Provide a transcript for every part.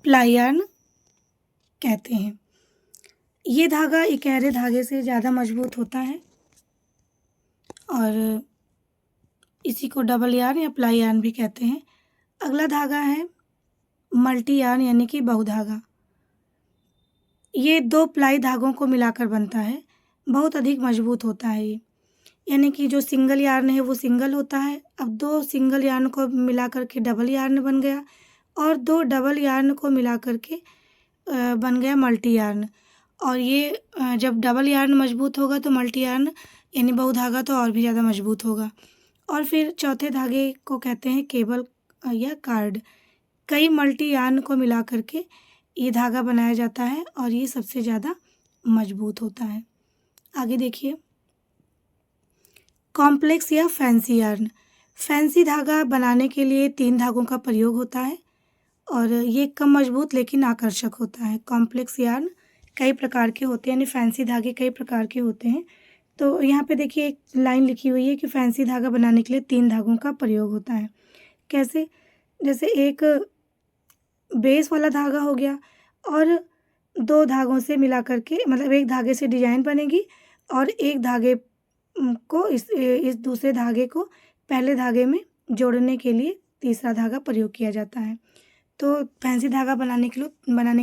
Ply yarn कहते हैं। ये धागा इकहरे धागे से ज़्यादा मजबूत होता है और इसी को डबल यार्न या प्लाई यार्न भी कहते हैं। अगला धागा है मल्टी यार्न यानी कि बहुधागा। ये 2 प्लाई धागों को मिलाकर बनता है, बहुत अधिक मजबूत होता है ये। यानी कि जो सिंगल यार्न है वो सिंगल होता है, अब 2 सिंगल यार्न को मिला कर के डबल यार्न बन गया और 2 डबल यार्न को मिला कर के बन गया मल्टी यार्न। और ये जब डबल यार्न मजबूत होगा तो मल्टी यार्न यानी बहुधागा तो और भी ज़्यादा मजबूत होगा। और फिर चौथे धागे को कहते हैं केबल या कार्ड। कई मल्टी यार्न को मिला कर के ये धागा बनाया जाता है और ये सबसे ज़्यादा मजबूत होता है। आगे देखिए, कॉम्प्लेक्स या फैंसी यार्न। फैंसी धागा बनाने के लिए 3 धागों का प्रयोग होता है और ये कम मजबूत लेकिन आकर्षक होता है। कॉम्प्लेक्स यार्न कई प्रकार के होते हैं यानी फैंसी धागे कई प्रकार के होते हैं। तो यहाँ पे देखिए एक लाइन लिखी हुई है कि फैंसी धागा बनाने के लिए 3 धागों का प्रयोग होता है। कैसे? जैसे एक बेस वाला धागा हो गया और 2 धागों से मिला कर के मतलब एक धागे से डिजाइन बनेगी और एक धागे को इस दूसरे धागे को पहले धागे में जोड़ने के लिए तीसरा धागा प्रयोग किया जाता है। तो फैंसी धागा बनाने के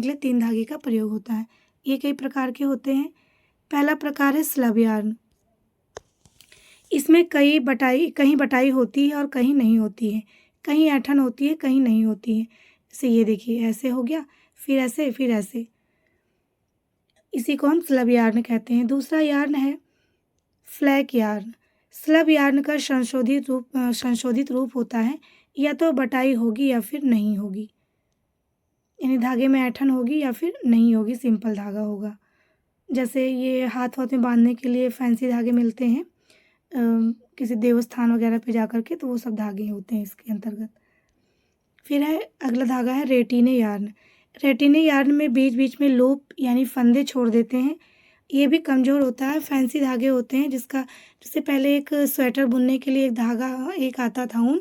लिए 3 धागे का प्रयोग होता है। ये कई प्रकार के होते हैं। पहला प्रकार है स्लब यार्न। इसमें कहीं बटाई होती है और कहीं नहीं होती है, कहीं ऐंठन होती है कहीं नहीं होती है। जैसे ये देखिए ऐसे हो गया, फिर ऐसे, फिर ऐसे। इसी को हम स्लब यार्न कहते हैं। दूसरा यार्न है फ्लैक यार्न। स्लब यार्न का संशोधित रूप होता है, या तो बटाई होगी या फिर नहीं होगी, यानी धागे में ऐंठन होगी या फिर नहीं होगी, सिंपल धागा होगा। जैसे ये हाथ में बांधने के लिए फैंसी धागे मिलते हैं किसी देवस्थान वगैरह पे जा कर के, तो वो सब धागे होते हैं इसके अंतर्गत। फिर है अगला धागा है रेटिने यार्न। रेटिने यार्न में बीच बीच में लूप यानी फंदे छोड़ देते हैं। ये भी कमज़ोर होता है। फैंसी धागे होते हैं जैसे पहले एक स्वेटर बुनने के लिए एक धागा एक आता था ऊन,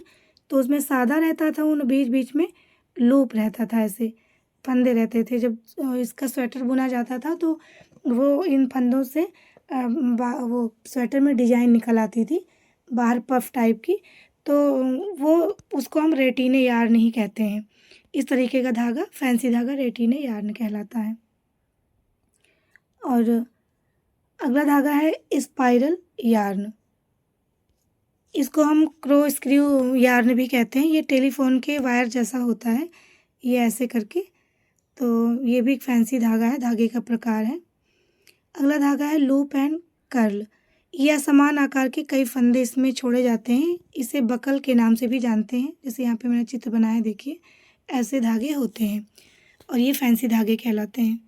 तो उसमें सादा रहता था ऊन, बीच बीच में लूप रहता था, ऐसे फंदे रहते थे। जब इसका स्वेटर बुना जाता था तो वो इन फंदों से वो स्वेटर में डिजाइन निकल आती थी बाहर पफ टाइप की, तो वो उसको हम रेटिने यार्न ही कहते हैं। इस तरीके का धागा फैंसी धागा रेटिने यार्न कहलाता है। और अगला धागा है स्पाइरल यार्न। इसको हम क्रो स्क्रू यार्न भी कहते हैं। ये टेलीफोन के वायर जैसा होता है, ये ऐसे करके, तो ये भी एक फैंसी धागा है, धागे का प्रकार है। अगला धागा है लूप एंड कर्ल। यह समान आकार के कई फंदे इसमें छोड़े जाते हैं। इसे बकल के नाम से भी जानते हैं। जैसे यहाँ पे मैंने चित्र बनाया, देखिए ऐसे धागे होते हैं और ये फैंसी धागे कहलाते हैं।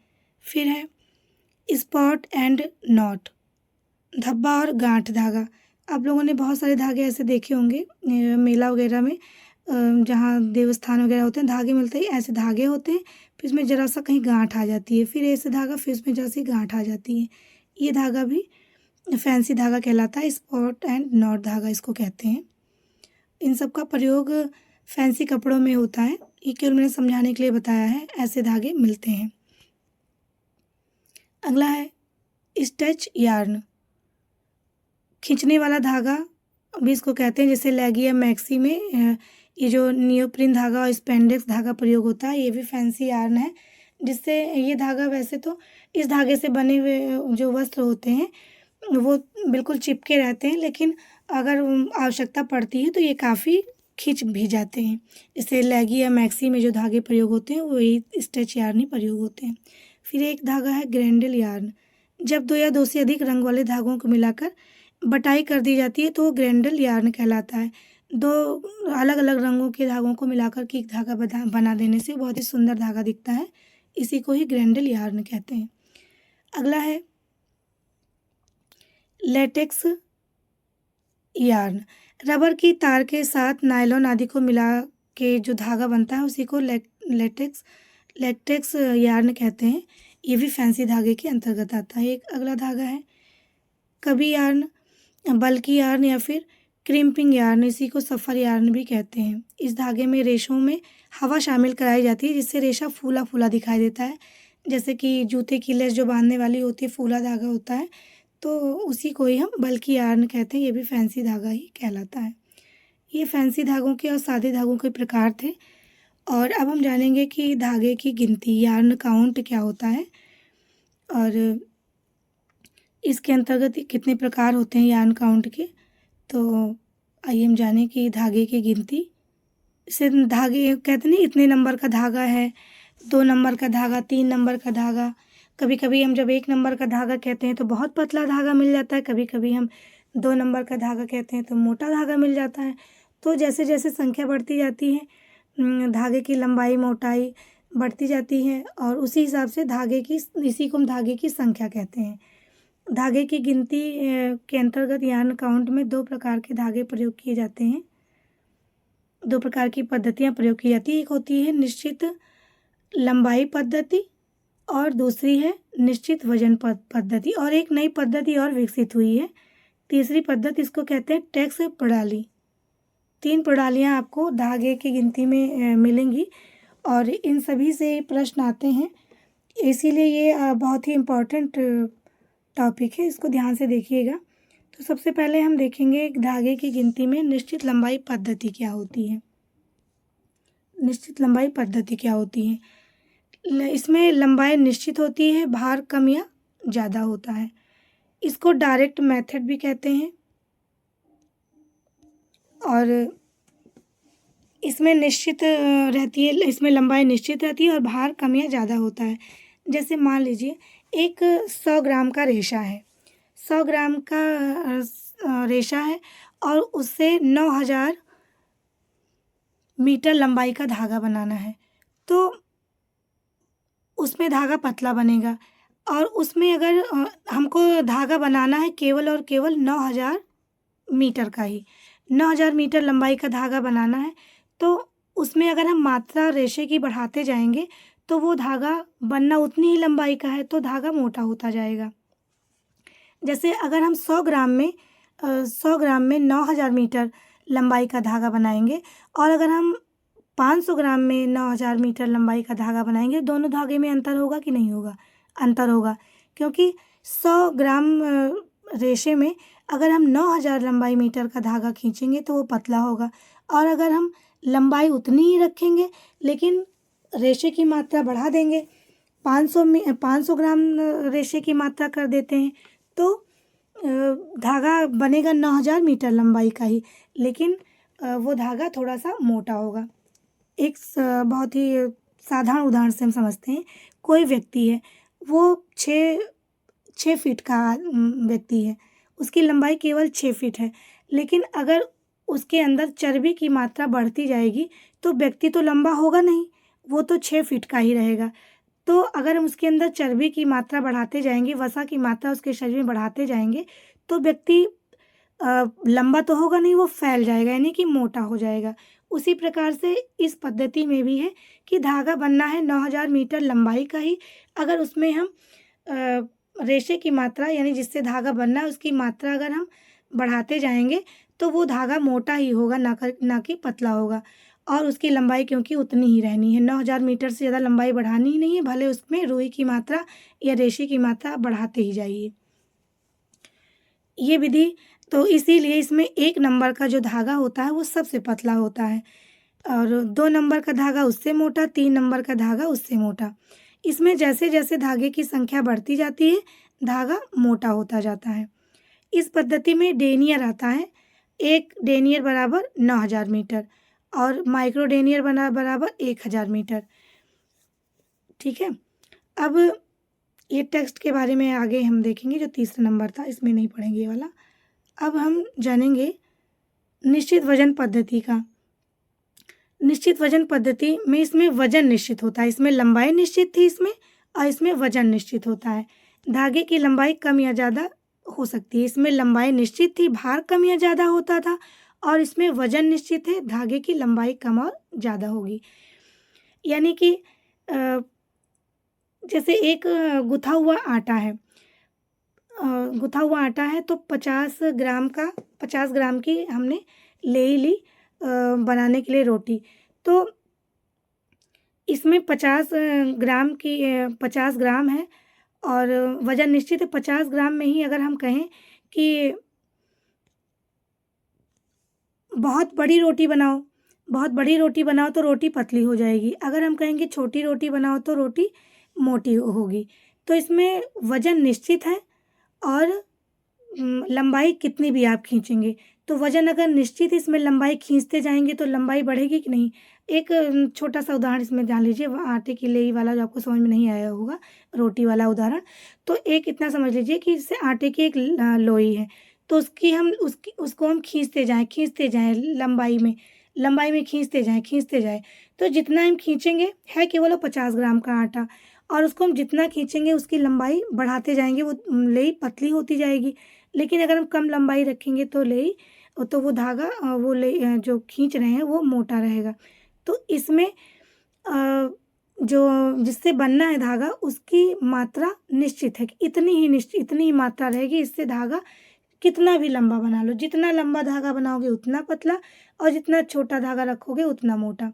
फिर है स्पॉट एंड नॉट, धब्बा और गांठ धागा। आप लोगों ने बहुत सारे धागे ऐसे देखे होंगे मेला वगैरह में, जहाँ देवस्थान वगैरह होते हैं, धागे मिलते हैं, ऐसे धागे होते हैं, फिर इसमें ज़रा सा कहीं गांठ आ जाती है, फिर ऐसे धागा, फिर इसमें ज़रा सी गांठ आ जाती है। ये धागा भी फैंसी धागा कहलाता है। स्पॉट एंड नॉट धागा इसको कहते हैं। इन सब का प्रयोग फैंसी कपड़ों में होता है। ये केवल मैंने समझाने के लिए बताया है, ऐसे धागे मिलते हैं। अगला है स्टिच यार्न। खींचने वाला धागा भी इसको कहते हैं। जैसे लेगी या मैक्सी में ये जो नियोप्रिन धागा और स्पेंडेक्स धागा प्रयोग होता है, ये भी फैंसी यार्न है। जिससे ये धागा, वैसे तो इस धागे से बने हुए जो वस्त्र होते हैं वो बिल्कुल चिपके रहते हैं, लेकिन अगर आवश्यकता पड़ती है तो ये काफ़ी खिंच भी जाते हैं। जैसे लेगी या मैक्सी में जो धागे प्रयोग होते हैं वही स्टिच यार्न ही प्रयोग होते हैं। फिर एक धागा है ग्रैंडल यार्न। जब 2 या 2 से अधिक रंग वाले धागों को मिलाकर बटाई कर दी जाती है तो वो ग्रैंडल यार्न कहलाता है। 2 अलग अलग रंगों के धागों को मिलाकर के एक धागा बना देने से बहुत ही सुंदर धागा दिखता है। इसी को ही ग्रैंडल यार्न कहते हैं। अगला है लेटेक्स यार्न। रबर की तार के साथ नायलॉन आदि को मिला के जो धागा बनता है उसी को लेटेक्स यार्न कहते हैं। ये भी फैंसी धागे के अंतर्गत आता है। एक अगला धागा है कभी यार्न, बल्कि यार्न या फिर क्रिम्पिंग यार्न, इसी को सफ़र यार्न भी कहते हैं। इस धागे में रेशों में हवा शामिल कराई जाती है, जिससे रेशा फूला फूला दिखाई देता है। जैसे कि जूते की लेस जो बांधने वाली होती है, फूला धागा होता है, तो उसी को ही हम बल्कि यार्न कहते हैं। ये भी फैंसी धागा ही कहलाता है। ये फैंसी धागों के और सादे धागों के प्रकार थे। और अब हम जानेंगे कि धागे की गिनती, यार्न काउंट क्या होता है और इसके अंतर्गत कितने प्रकार होते हैं यार्न काउंट के। तो आइए हम जानें कि धागे की गिनती। इसे धागे कहते नहीं, इतने नंबर का धागा है, 2 नंबर का धागा, 3 नंबर का धागा। कभी कभी हम जब 1 नंबर का धागा कहते हैं तो बहुत पतला धागा मिल जाता है, कभी कभी हम 2 नंबर का धागा कहते हैं तो मोटा धागा मिल जाता है। तो जैसे जैसे संख्या बढ़ती जाती है, धागे की लंबाई मोटाई बढ़ती जाती है और उसी हिसाब से इसी को हम धागे की संख्या कहते हैं। धागे की गिनती के अंतर्गत यार्न काउंट में 2 प्रकार के धागे प्रयोग किए जाते हैं। 2 प्रकार की पद्धतियाँ प्रयोग की जाती है। एक होती है निश्चित लंबाई पद्धति और दूसरी है निश्चित वजन पद्धति। और एक नई पद्धति और विकसित हुई है, तीसरी पद्धति, इसको कहते हैं टैक्स प्रणाली। 3 प्रणालियाँ आपको धागे की गिनती में मिलेंगी और इन सभी से प्रश्न आते हैं, इसीलिए ये बहुत ही इम्पोर्टेंट टॉपिक है, इसको ध्यान से देखिएगा। तो सबसे पहले हम देखेंगे धागे की गिनती में निश्चित लंबाई पद्धति क्या होती है। निश्चित लंबाई पद्धति क्या होती है? इसमें लंबाई निश्चित होती है, भार कम या ज़्यादा होता है। इसको डायरेक्ट मेथड भी कहते हैं और इसमें निश्चित रहती है, इसमें लंबाई निश्चित रहती है और भार कम या ज़्यादा होता है। जैसे मान लीजिए एक 100 ग्राम का रेशा है, 100 ग्राम का रेशा है और उससे 9000 मीटर लंबाई का धागा बनाना है, तो उसमें धागा पतला बनेगा और उसमें अगर हमको धागा बनाना है केवल और केवल 9000 मीटर का ही, 9000 मीटर लंबाई का धागा बनाना है, तो उसमें अगर हम मात्रा रेशे की बढ़ाते जाएंगे तो वो धागा बनना उतनी ही लंबाई का है, तो धागा मोटा होता जाएगा। जैसे अगर हम 100 ग्राम में 9000 मीटर लंबाई का धागा बनाएंगे और अगर हम 500 ग्राम में 9000 मीटर लंबाई का धागा बनाएंगे, दोनों धागे में अंतर होगा कि नहीं होगा? अंतर होगा, क्योंकि 100 ग्राम रेशे में अगर हम 9000 लंबाई मीटर का धागा खींचेंगे तो वो पतला होगा और अगर हम लंबाई उतनी ही रखेंगे लेकिन रेशे की मात्रा बढ़ा देंगे, 500 ग्राम रेशे की मात्रा कर देते हैं, तो धागा बनेगा 9000 मीटर लंबाई का ही, लेकिन वो धागा थोड़ा सा मोटा होगा। एक बहुत ही साधारण उदाहरण से हम समझते हैं। कोई व्यक्ति है, वो 6 फीट का व्यक्ति है, उसकी लंबाई केवल 6 फीट है, लेकिन अगर उसके अंदर चर्बी की मात्रा बढ़ती जाएगी तो व्यक्ति तो लंबा होगा नहीं, वो तो 6 फीट का ही रहेगा। तो अगर हम उसके अंदर चर्बी की मात्रा बढ़ाते जाएंगे, वसा की मात्रा उसके शरीर में बढ़ाते जाएंगे, तो व्यक्ति लंबा तो होगा नहीं, वो फैल जाएगा, यानी कि मोटा हो जाएगा। उसी प्रकार से इस पद्धति में भी है कि धागा बनना है 9000 मीटर लंबाई का ही, अगर उसमें हम रेशे की मात्रा यानी जिससे धागा बनना है उसकी मात्रा अगर हम बढ़ाते जाएंगे तो वो धागा मोटा ही होगा, ना कि पतला होगा। और उसकी लंबाई क्योंकि उतनी ही रहनी है, 9000 मीटर से ज़्यादा लंबाई बढ़ानी ही नहीं है, भले उसमें रुई की मात्रा या रेशे की मात्रा बढ़ाते ही जाइए। ये विधि, तो इसीलिए इसमें 1 नंबर का जो धागा होता है वो सबसे पतला होता है और 2 नंबर का धागा उससे मोटा, 3 नंबर का धागा उससे मोटा। इसमें जैसे जैसे धागे की संख्या बढ़ती जाती है, धागा मोटा होता जाता है। इस पद्धति में डेनियर आता है, 1 डेनियर बराबर 9000 मीटर और माइक्रो डेनियर बराबर 1000 मीटर। ठीक है, अब ये टेक्स्ट के बारे में आगे हम देखेंगे, जो तीसरा नंबर था इसमें नहीं पढ़ेंगे ये वाला। अब हम जानेंगे निश्चित वजन पद्धति का। निश्चित वजन पद्धति में इसमें वजन निश्चित होता है, इसमें लंबाई निश्चित थी इसमें, और इसमें वजन निश्चित होता है। धागे की लंबाई कम या ज़्यादा हो सकती है, इसमें लंबाई निश्चित थी, भार कम या ज़्यादा होता था, और इसमें वजन निश्चित है, धागे की लंबाई कम और ज़्यादा होगी। यानी कि जैसे एक गुथा हुआ आटा है, गुथा हुआ आटा है तो 50 ग्राम की हमने ले ही ली बनाने के लिए रोटी। तो इसमें 50 ग्राम है और वज़न निश्चित है। 50 ग्राम में ही अगर हम कहें कि बहुत बड़ी रोटी बनाओ तो रोटी पतली हो जाएगी। अगर हम कहेंगे छोटी रोटी बनाओ तो रोटी मोटी होगी। तो इसमें वज़न निश्चित है और लंबाई कितनी भी आप खींचेंगे। तो वज़न अगर निश्चित है, इसमें लंबाई खींचते जाएँगे तो लंबाई बढ़ेगी कि नहीं? एक छोटा-सा उदाहरण इसमें जान लीजिए, वो आटे की लेई वाला जो आपको समझ में नहीं आया होगा, रोटी वाला उदाहरण। तो एक इतना समझ लीजिए कि इससे आटे की एक लोई है, तो उसको हम खींचते जाएँ लंबाई में खींचते जाएँ। तो जितना हम खींचेंगे, है केवल वो 50 ग्राम का आटा, और उसको हम जितना खींचेंगे उसकी लंबाई बढ़ाते जाएँगे, वो लेई पतली होती जाएगी। लेकिन अगर हम कम लंबाई रखेंगे तो वो धागा जो खींच रहे हैं वो मोटा रहेगा। तो इसमें जो जिससे बनना है धागा, उसकी मात्रा निश्चित है कि इतनी ही मात्रा रहेगी, इससे धागा कितना भी लंबा बना लो। जितना लंबा धागा बनाओगे उतना पतला, और जितना छोटा धागा रखोगे उतना मोटा।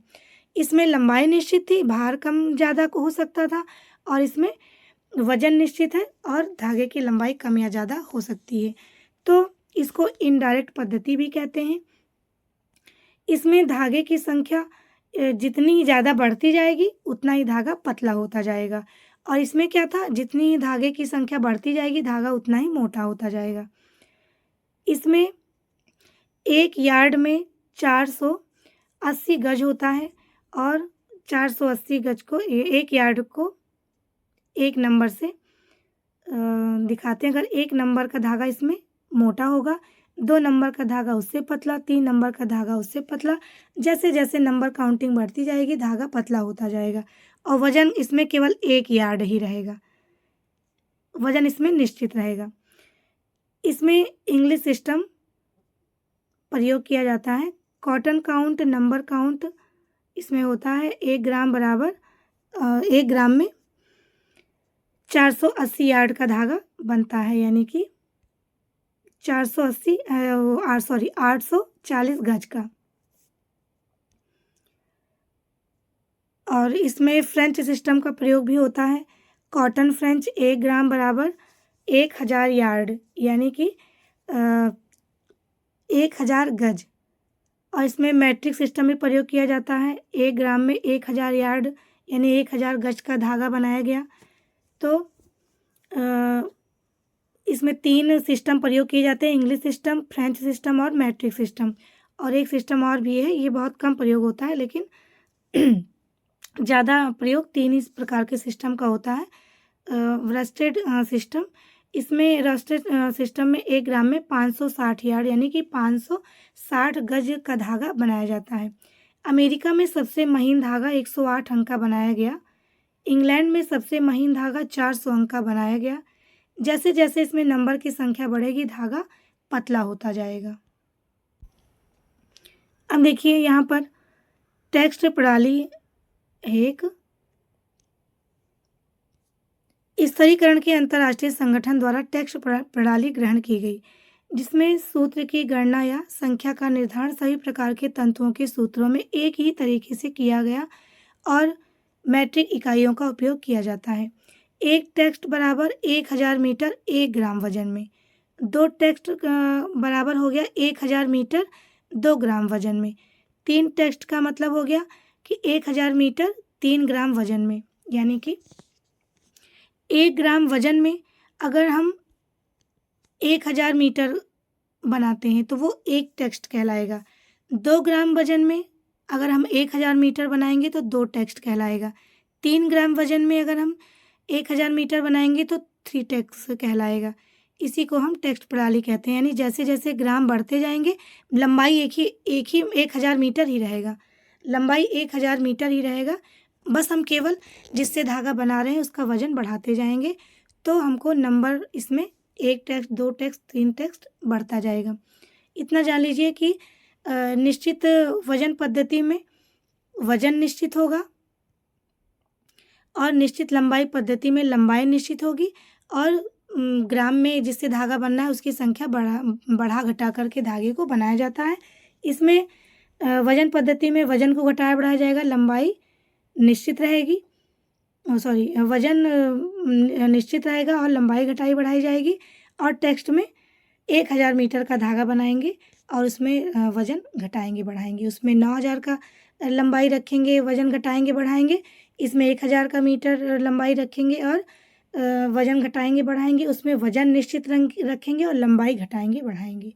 इसमें लंबाई निश्चित थी, भार कम ज़्यादा को हो सकता था, और इसमें वज़न निश्चित है और धागे की लंबाई कम या ज़्यादा हो सकती है। तो इसको इनडायरेक्ट पद्धति भी कहते हैं। इसमें धागे की संख्या जितनी ज़्यादा बढ़ती जाएगी उतना ही धागा पतला होता जाएगा, और इसमें क्या था, जितनी ही धागे की संख्या बढ़ती जाएगी धागा उतना ही मोटा होता जाएगा। इसमें 1 यार्ड में 480 गज होता है, और 480 गज को 1 यार्ड को 1 नंबर से दिखाते हैं। अगर 1 नंबर का धागा इसमें मोटा होगा, 2 नंबर का धागा उससे पतला, 3 नंबर का धागा उससे पतला। जैसे-जैसे नंबर काउंटिंग बढ़ती जाएगी धागा पतला होता जाएगा, और वज़न इसमें केवल 1 यार्ड ही रहेगा। वज़न इसमें निश्चित रहेगा। इसमें इंग्लिश सिस्टम प्रयोग किया जाता है। कॉटन काउंट, नंबर काउंट इसमें होता है। 1 ग्राम बराबर 1 ग्राम में 480 यार्ड का धागा बनता है, यानी कि 840 गज का। और इसमें फ्रेंच सिस्टम का प्रयोग भी होता है। कॉटन फ्रेंच 1 ग्राम बराबर 1000 यार्ड, यानी कि 1000 गज। और इसमें मैट्रिक सिस्टम भी प्रयोग किया जाता है। 1 ग्राम में 1000 यार्ड यानी 1000 गज का धागा बनाया गया। तो इसमें 3 सिस्टम प्रयोग किए जाते हैं, इंग्लिश सिस्टम, फ्रेंच सिस्टम और मैट्रिक सिस्टम। और एक सिस्टम और भी है, ये बहुत कम प्रयोग होता है, लेकिन ज़्यादा प्रयोग 3 इस प्रकार के सिस्टम का होता है। रस्टेड सिस्टम, इसमें रस्टेड सिस्टम में 1 ग्राम में 560 यार्ड यानी कि 560 गज का धागा बनाया जाता है। अमेरिका में सबसे महीन धागा 108 अंक का बनाया गया। इंग्लैंड में सबसे महीन धागा 400 अंक का बनाया गया। जैसे जैसे इसमें नंबर की संख्या बढ़ेगी धागा पतला होता जाएगा। अब देखिए यहाँ पर टेक्स्ट प्रणाली एक स्तरीकरण के अंतर्राष्ट्रीय संगठन द्वारा टेक्स्ट प्रणाली ग्रहण की गई, जिसमें सूत्र की गणना या संख्या का निर्धारण सभी प्रकार के तंतुओं के सूत्रों में एक ही तरीके से किया गया और मैट्रिक इकाइयों का उपयोग किया जाता है। एक टेक्स्ट बराबर 1000 मीटर 1 ग्राम वजन में, 2 टेक्स्ट बराबर हो गया 1000 मीटर 2 ग्राम वजन में, 3 टेक्स्ट का मतलब हो गया कि 1000 मीटर 3 ग्राम वजन में, यानी कि 1 ग्राम वजन में अगर हम 1000 मीटर बनाते हैं तो वो 1 टेक्स्ट कहलाएगा। 2 ग्राम वजन में अगर हम 1000 मीटर बनाएंगे तो 2 टेक्स्ट कहलाएगा। 3 ग्राम वजन में अगर हम 1000 मीटर बनाएंगे तो 3 टेक्स्ट कहलाएगा। इसी को हम टेक्स्ट प्रणाली कहते हैं, यानी जैसे जैसे ग्राम बढ़ते जाएंगे लंबाई एक ही 1000 मीटर ही रहेगा, लंबाई 1000 मीटर ही रहेगा। बस हम केवल जिससे धागा बना रहे हैं उसका वजन बढ़ाते जाएंगे तो हमको नंबर इसमें 1 टेक्स्ट 2 टेक्स्ट 3 टेक्स्ट बढ़ता जाएगा। इतना जान लीजिए कि निश्चित वजन पद्धति में वजन निश्चित होगा और निश्चित लंबाई पद्धति में लंबाई निश्चित होगी, और ग्राम में जिससे धागा बनना है उसकी संख्या बढ़ा घटा करके धागे को बनाया जाता है। इसमें वजन पद्धति में वजन को घटाया बढ़ाया जाएगा, लंबाई निश्चित रहेगी, वजन निश्चित रहेगा और लंबाई घटाई बढ़ाई जाएगी। और टेक्स्ट में 1000 मीटर का धागा बनाएंगे और उसमें वजन घटाएंगे बढ़ाएंगे। उसमें 9000 का लंबाई रखेंगे, वजन घटाएंगे बढ़ाएंगे। इसमें 1000 का मीटर लंबाई रखेंगे और वजन घटाएंगे बढ़ाएंगे। उसमें वजन निश्चित रखेंगे और लंबाई घटाएंगे बढ़ाएंगे।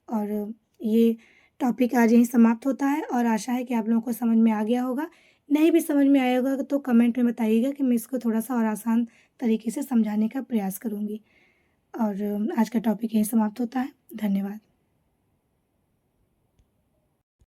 और ये टॉपिक आज यहीं समाप्त होता है और आशा है कि आप लोगों को समझ में आ गया होगा। नहीं भी समझ में आया होगा तो कमेंट में बताइएगा कि मैं इसको थोड़ा सा और आसान तरीके से समझाने का प्रयास करूँगी। और आज का टॉपिक यहीं समाप्त होता है। धन्यवाद।